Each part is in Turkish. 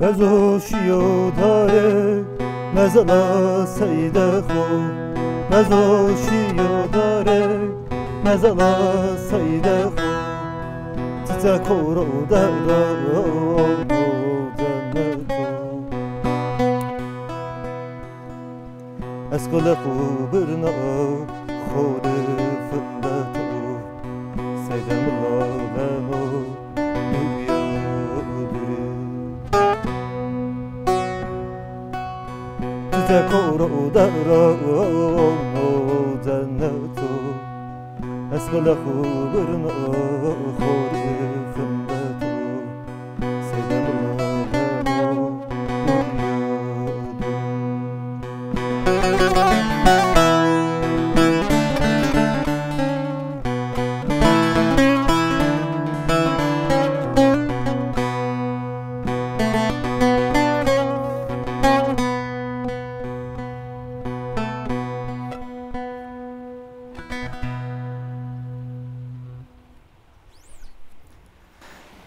مزوشیو داره مزلا سیده خو مزوشیو داره مزلا سیده خو تذكروا دارو جنتو اسكل خبرنا خود فندتو سيدم الله تذكروا دارو جنتو اسكل خبرنا خود فندتو سيدم الله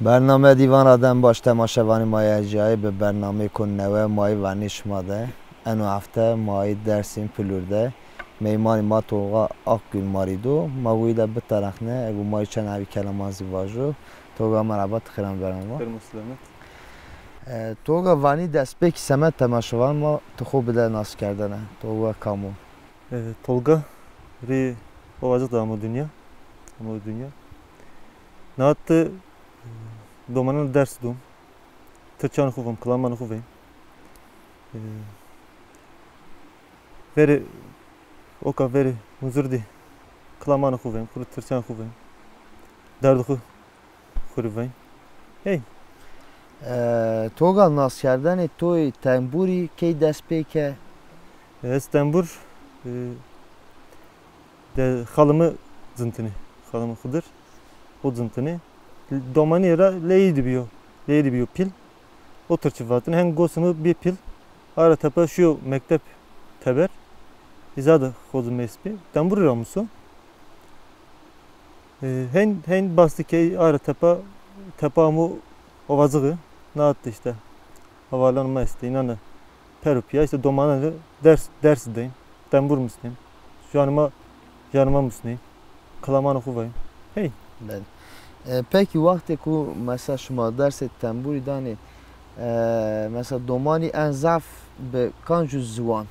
برنامه دیوان آدم باش تماشاوانی مای جای به برنامه کن نوه مای ونیش ماده انو هفته مای درسیم پلورده میمان ما توقع آقل ماریدو مویده به طرحنه اگو مای چند عوی کلمانزی واجو توقع مرحبت خیرم برم ما خير مسلمت توقع وانی دست بکی سمت تماشاوان ما تو خوب بده ناس کردنه توقع کامو Tolga ri ovacık da ama dünya nattı domanın ders dum tırçanı kuvum kılamanı kuvayım veri oka veri muzurdi kılamanı kuvayım kuru tırçanı kuvayım derdi kuvayım hey توقع ناس کردن توی تنبوری کی دست بکه İstanbul de halımı zıntını halımı kudur o zıntını domanera leydi biyo pil o tırçıvatın hem gosunu bir pil ara tapa şu mektep teber izada kozum espi tambur ramusu hen bastı ki ara tapa mu ovazığı ne attı işte havalanma işte inanı perupiya işte domanı dersideyim tambur musluyum şu yanıma musluyum kalaman okuvayım hey ben peki vakti ku mesela şuma ders temburi dani mesela domani en zaf be kanju zvan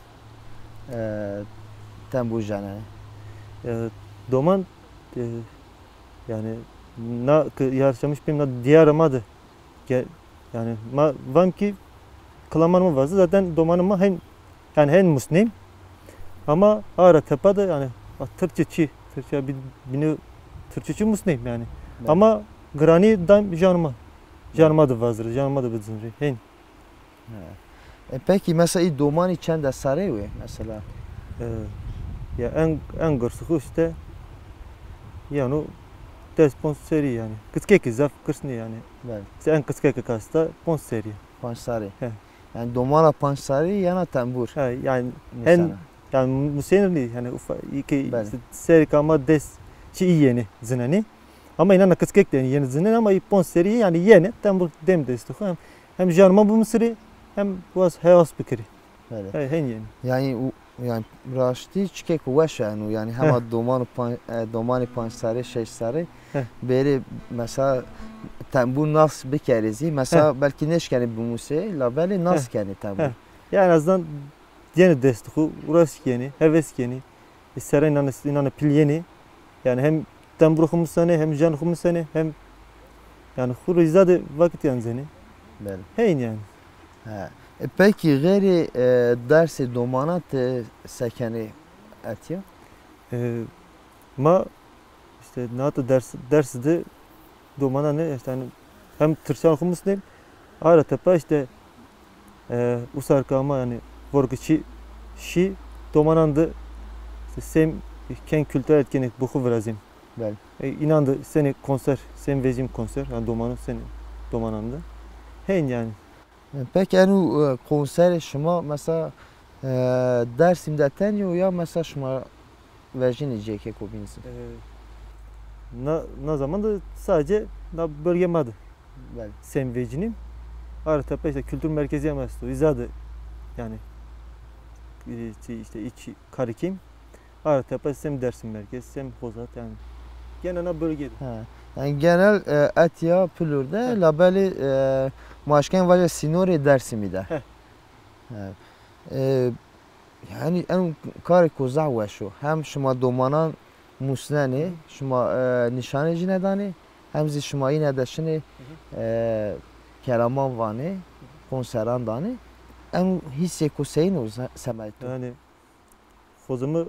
tembur jane doman yani na yarışamış benim na diyaramadı yani vam ki kalamanım vardı zaten domanıma hem musluyum ama ara tepada yani Türkçe Türkçe musluyum yani evet. Ama grani dam janıma da vazır janıma da bizimri hen peki mesela domani çende sarı mesela ya en gırsı işte yani sponsori yani kıskeki zaf kırsni yani evet en kıskeki kasta sponsori pansari yani domana pansari yana tambur yani yani musenli yani iki seri kama des çi yeni zinani ama inanın kıskek de yeni zinani ama sponsori yani yeni tambur dem destu hem jarma bu mısırı hem was heos bikri evet hen yeni yani rashti çikek weşanu yani hem domani pansari şeşsari beri mesela tambur nas bikerizi mesela belki neşkeni bu muse labeli nas keni tambur yani azdan yeni destu uğraş yeni heves yeni seren inanı pil yeni yani hem tambur humusane hem jan humusane hem yani huru izade vakit yanzeni hey yani peki gayri dersi domanat sekeni etiyor ma işte natı dersi de domana ne işte hani hem tırçan humusane ara tepa işte usar kama yani vorgıçı şi domanandı sem ken kültürel etkinlik bu kuvrazim ben inandı seni konser sen vezim konser yani domanı seni domanandı hey yani peki enu konser şuma mesela dersimde teniyor ya mesela şuma vejini ceke kobinsin ne zaman da sadece bölgemedi ben sen vejinim Artepe işte kültür merkezi yemezdi. İzadı yani işte iç Karikim. Artepe hem Dersim merkezi hem Hozat yani. Genel bölgede. Yani genel Etya Pülür'de labeli maşken vaja Sinori Dersim'de. Yani en kar kozah ve şu. Hem şuma domanan musnani, şuma nişane cinedani, hem zi şuma yine de şini kelaman vani, konseran dani. En hisse kuseyin o semaytu. Yani Hozamı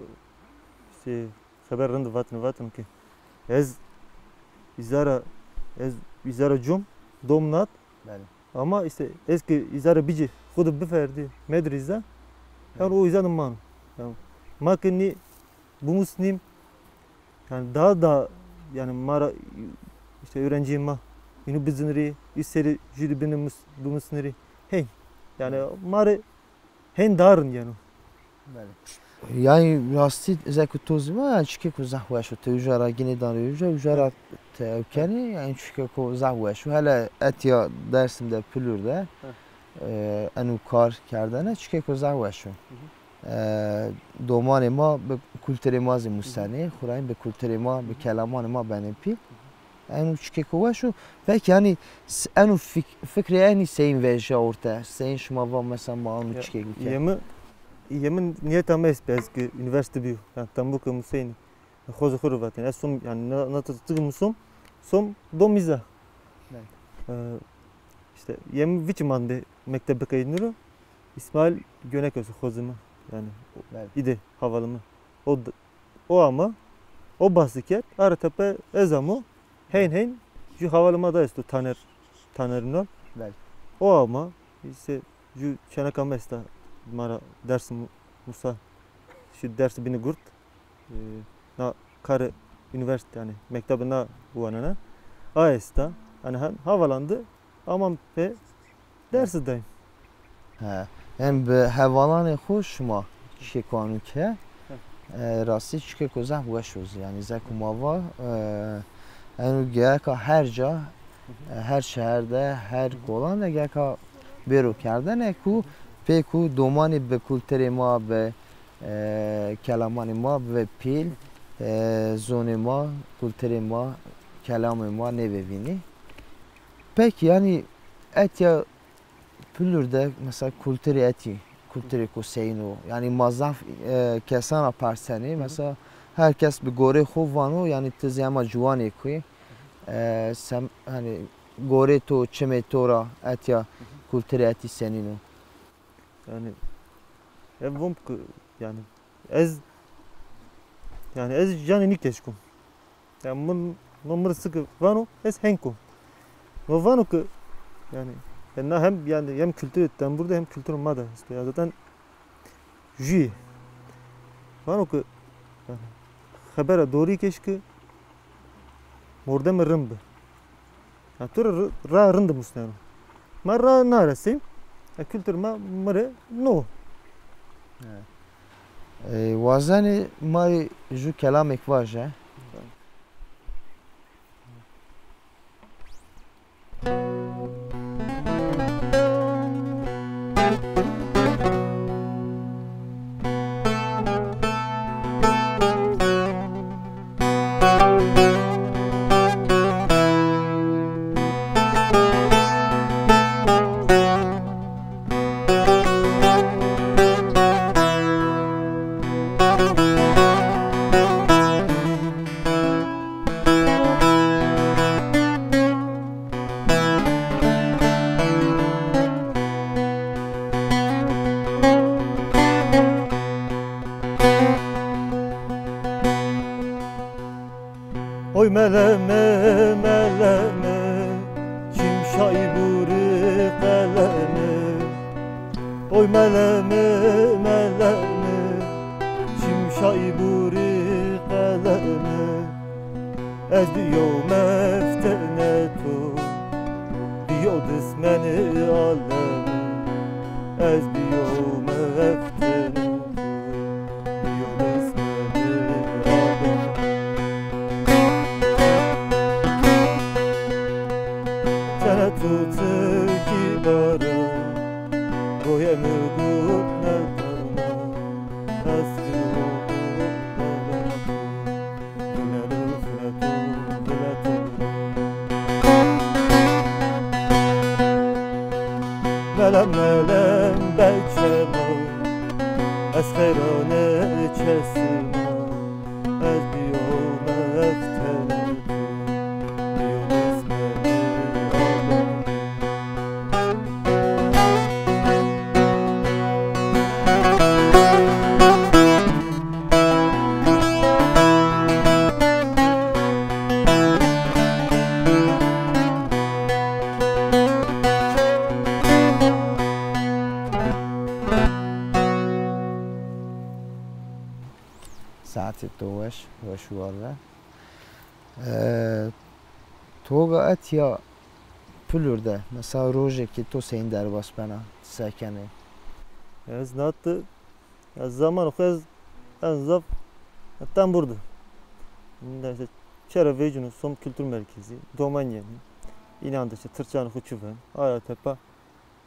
işte haber rende vatın ki ez izara cum domnat ama işte eski izara bici kudu biferdi medriza yani o izanın man yani makini bu muslim yani daha yani mara işte öğrenciyim ma yine bizinri iseri jüri benim bu musneri hey yani mara hen darın yani. Yani rastî zekû zima çike ku zahwe şu tevjara gine danıyoja ujara tevkeni yani çike ku zahwe şu hele Etya Dersim'de Pülür'de enu kar kerdene çike ku zahwe şu domanê ma bi kulturê ma zî mustani xurayîn bi kulturê ma bi kelamanê ma benê pîl enu çike ku we şu peki yani enu fikrê enî seyên veja orta seyên şima va mesela ma anu çike ku yemin niyetim eski üniversite bir yani Tambuk'a Museyni Xozu Xurvat yani som yani natı musum som domiza işte yemin viçmande mektebe kaydınırı İsmail Göneköz Xozu'mu yani ide havalımı o ama o basıket Artepe ezamı hein şu havalıma da isto tanerino o ama işte şu Çanakkale'de mara dersim Musa şu dersi beni gurt na karı üniversite yani mektebine bu anana AES'ta hani havalandı ama pe dersi deyim. Yani be havalanı hoş mu şekanu ki rasti çıkı kozah başoz yani zakumava yani gereka herca her şehirde her kolan da gereka bero kerdene ku Peki domani be kulturê ma be kelamanê ma ve pîl zonê ma kulturê ma kelamê ma nevevînî. Peki yani Etya Pülür'de mesela kulturê etî kulturê ku seyno yani mazaf kesana parseni mesela herkes bir gorê xwe vano yani tizema ciwanê ku sem hani gorê to çimê tora Etya kulturê etî senîno. Yani evim ki yani ez canı nikeşkum. Yani mun sıkı vano ez henkum. O vano ki yani hem kültür etten burada hem kültür mada istiyor. Zaten jüye. Vano ki yani habere doğru keşke mordem rımbe. Yani tur ra rındı musnano. Marra naresim. Kültür ma mare no. Wazanê may ji kelamek vaje. Oy meleme Şimşay buri kaleme Oy meleme Şimşay buri kaleme Ez diyor meftene tu Diyor dismeni aleme Ez diyor meftene tu Diyor dismeni aleme Sana tuttu ki melem melem belçema Ez xeyrane çesima Ez biyom eftele Biyom esmele ساعت دوش وشوارده توغا اتیا پلورده مثلا روزی که تو سین در باس بنا سکنه Ez nattı zaman oku ez zaf tam burada. İşte Çerevecinin Som Kültür Merkezi, Domanya'nın inandı işte Tırçanı Huçuven, Ayatepe,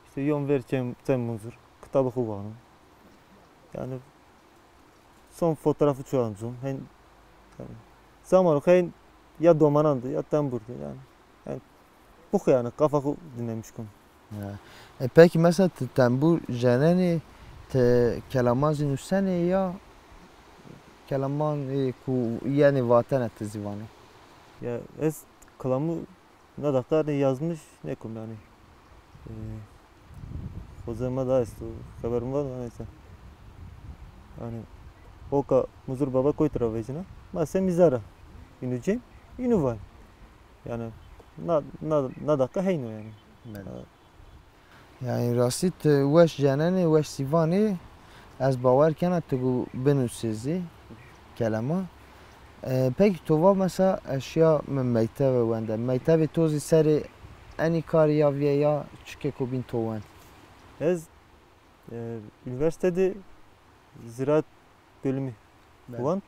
işte Yon Verçem Temmuzur, Kitabı Huvan'ın. Yani son fotoğrafı çoğunzum. Yani zaman oku ya domanandı ya tam burada yani bu yani kafa dinlemiş konu. peki mesela bu jeneni te kelamazin üsene ya kelaman ku yani vatan etti zivani. Ya ez kalamı ne dakika ne yazmış ne kum yani. O zaman da işte haberim var da neyse. Yani oka muzur baba koy travecina. Ma sen mizara. İnucem, inu var. Yani na dakika heyno yani. Yani rasit weş jeneni weş sivani az bavar kana tu benüsizi kelama. Peki tova mesela eşya meyteve wende. Meyteve tozi seri eni kar ya ya çike kubin tovan. Ez üniversitede ziraat bölümü want.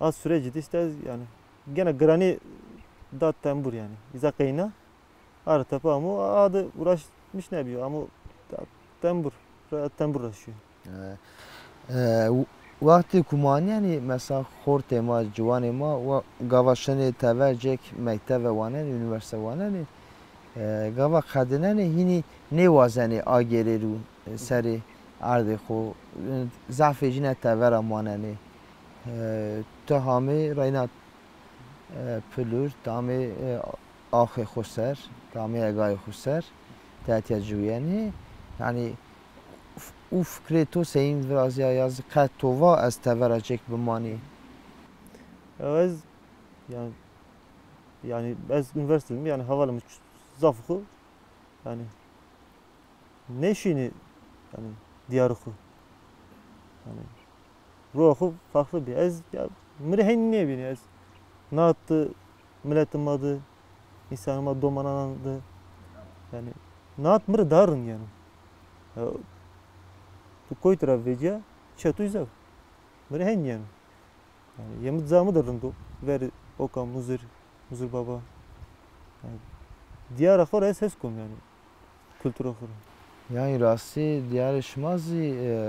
Az süreci işte yani gene grani da tembur yani. İzakayna Artepe ama adı uğraşmış ne biliyor ama tembur uğraşıyor. Vakti kumani yani mesela horte ma civanı ma ve gavaşını tevercek mektebe vanen üniversite vanen gava kadınane hini ne vazeni agereru seri ardı xo zafejine tever amaneni tahami rayna pülür tahami آخه خسر تامی اگای خسر تأتي جویانی yani o fikri to seyin biraz ya yaz kat tova az teverecek bir mani. Ez yani ez üniversitedeyim yani havalamış zafı yani ne işini yani diyarıku yani ruhu farklı bir ez ya mırhen ne beni ez nattı milletim adı İnsanıma domanandı. Yani naat mır darın yani. Tu koy traveja çatu izav. Mır hen yani. Yani yemut zamı darın do. Ver oka muzur baba. Yani diğer akor es kom yani. Kültür akor. Yani rasti diğer şmazi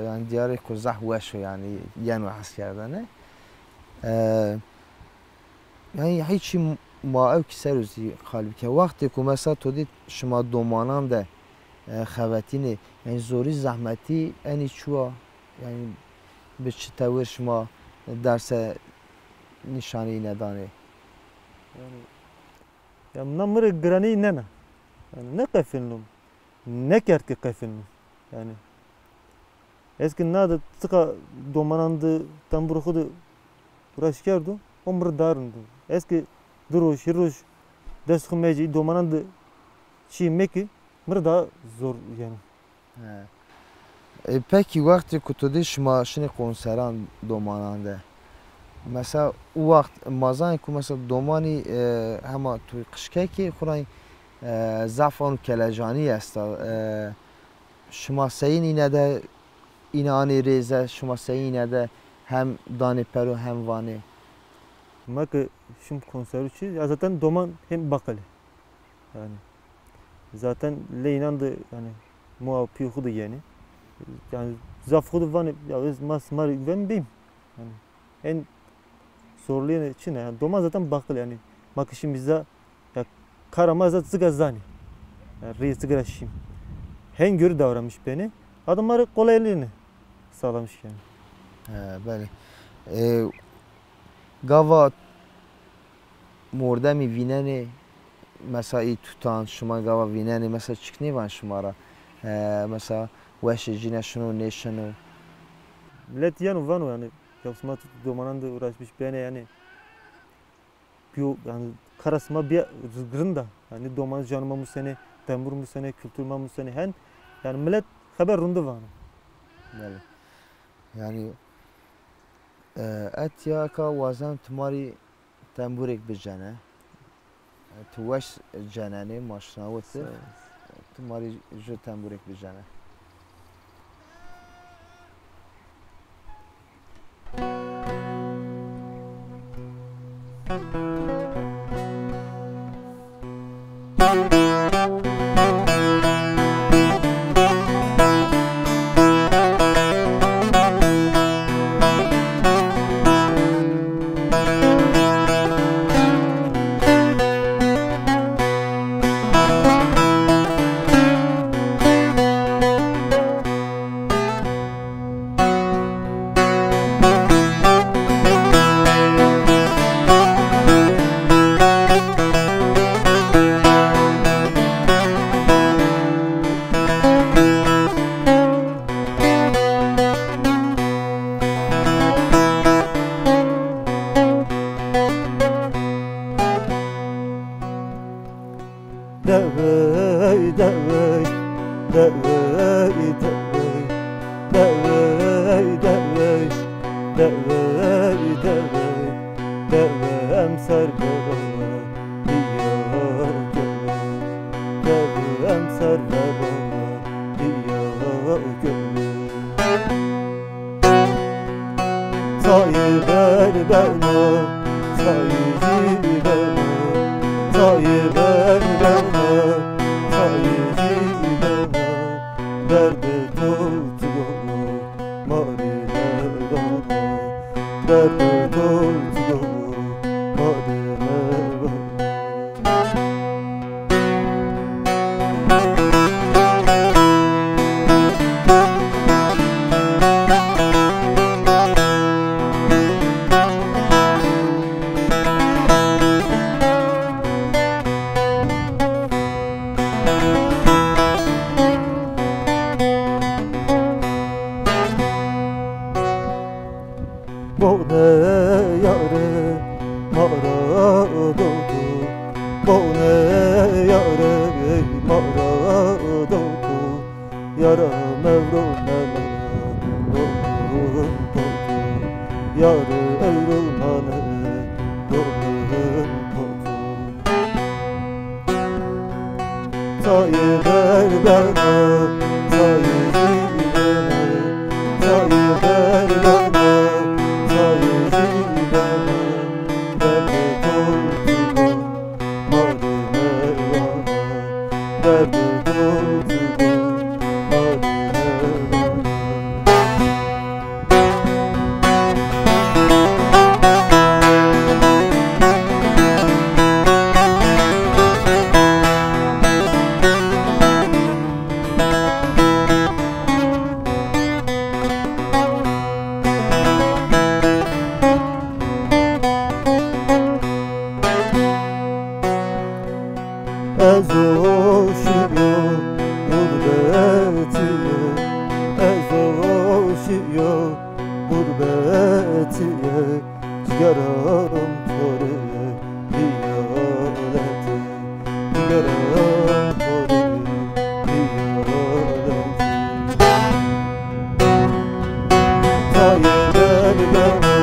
yani diğer kozah weşo yani yan ve haskerdane. Yani hiç ما او کی سروزی خالی که وقتی که مثلا تو دید شما دومانان ده خواتینه یعنی زوری زحمتی اینی چوا یعنی به چه طور شما درس نشانی ندانه yani ya namır grani ne yani ne kafilnum ne kerke kafilnum yani eski nada tıka domanandı tamburuhu uğraşkerdu omur darındı eski duruş, hiruş, desxumeci, domanandı çi meki, mır daha zor yani. Peki vakti kutudu şma şini konseran domanandı. Mesela o vakt mazan ku mesela domani hema tu kışkeki kuran zafan kelejani است. şma seyin yine de inani reze şma seyin yine de hem dani peru hem vani. Mak şimdi konservçi ya zaten doman hem bakalı. Yani zaten leynandı yani muapi hudu yani. Yani zaf hudu van ya biz masmar ben bim. Yani en zorlayan için yani doman zaten bakalı yani. Mak şimdi bize ya karamaz zat zgazani. Yani reisi graşim. Hen göre davranmış beni. Adamları kolaylığını sağlamış yani. Bəli. Qava mordemi vinəni mesela tutan şuma qava vinəni mesela çıkni van şumara. Mesela veşecine şunu ne şunu. Millet yani vanu yani. Yapsıma tut domananda uğraşmış beni yani. Yani karasıma bir rızgırında. Yani domanı canıma mı seni, tembur mu seni, kültürma mı seni hen. Yani millet haber rundu vanu. Bəli. Yani et ya ka wazan tumari temburek bijane. Tuvaş canani maşnavati. Tumari jo temburek bijane. Davay, davay, davay, davay, davay, davay, davay, davay, davam sargaba, diya gönlüm, davam sargaba, diya gönlüm. Sayı ver bana, sayıcı bana, sayı ver bana, sayıcı bana, derde tutma, marine bana, derde tutma, marine bana. Bone yare mara dodu, bone yare mara dodu, yara mevrunana dodu, yare evrunana dodu. Sayı ver bana, sayı bana, sayı ver bana. Ezoşiyo gurbetiye, ezoşiyo gurbetiye, cigaram toriye, iyaleti, cigaram toriye, iyaleti. Sayı ver bana,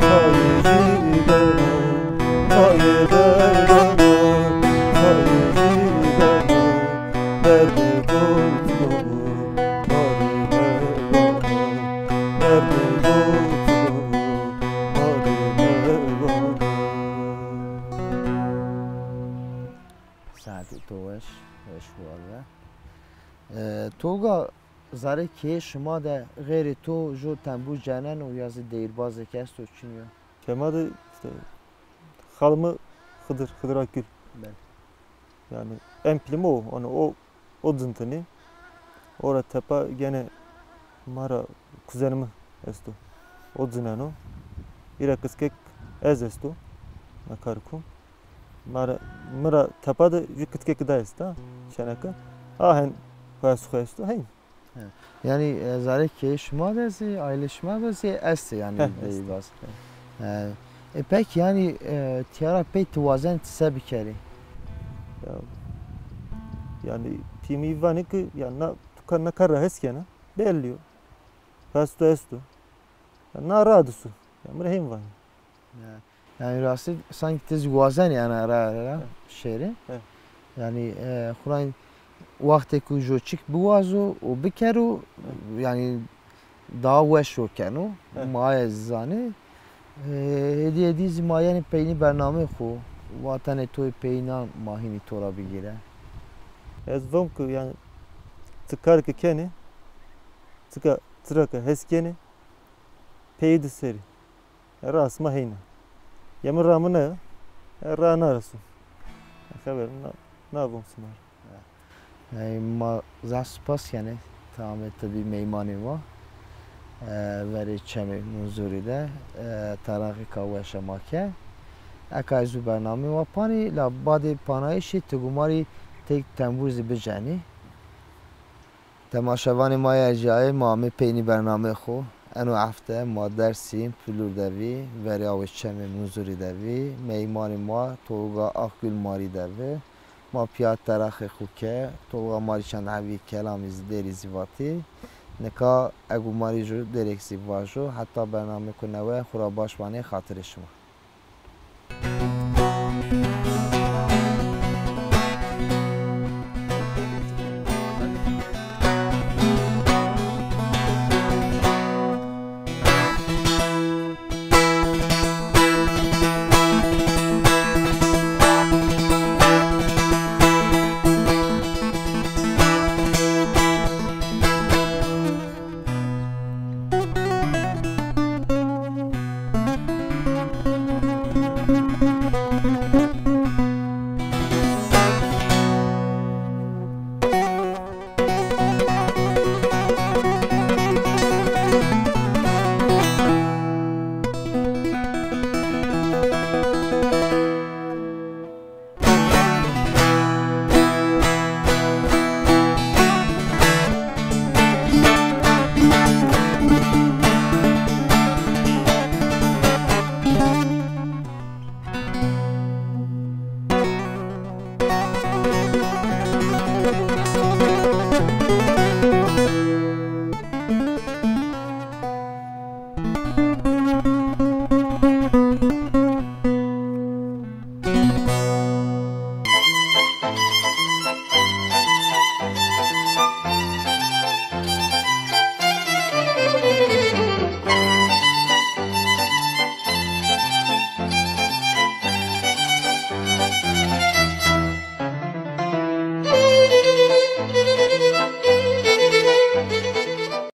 sayıcı bana, sayı ver bana. Saati tovaş, hoş valla. Toga zare ki şuma da gayri to jo tembu canen o yazı deyirbazı kes to çiniyor. Kemadı işte halımı Hıdır Akgül. Ben. Yani en pilim o. Onu o zıntını. Ora tepa gene mara kuzenimi esto. O zınano. İra kıskek ez esto. Nakarku. Mara tepa da kıskek da esta. Şanaka. Ahen payasuka esto. Hey. Yani zarek ki şuma dersi, aile şuma dersi esti yani değil bas. Peki yani tiyara pey tuvazen tise bikeri. Yani pimi vani ki yani na karra heskena belliyor. Pasto esto. Na radusu. Yani mrehim vani. Yani rastı sanki tez guazen yani ara şehri. Yani Kur'an vakti ku joçik buazo o bikeru yani daha weşo kenu maya zani hediye dizi mayani peyni bername xu vatan toy peyna mahini tora bigire. Ez vam ki yani tıkar ki keni tıka heskeni peydi seri. Rasma heyna. Yamı ramına rana arasın. Haber ne yapımsın var. Yani ma zaspas yani tamam tabi meymani var. Veri çemi muzuride tarafı kavuşa make. Akayzu bername var pani la bade panayişi tugumari tek tembuzi bejani. Temaşavani maya jay mame peyni bername xo. Eno hafte ma dersim pülür devi veri avuç çemi muzuri devi meymani ma toga akgül mari devi. ما پیاد تراخ خوکه تو ماری چند عوی کلامیز دری زیواتی نکا اگو ماری جو درک زیواجو حتی برنامه کنه و خورا باش وانه خاطرش ما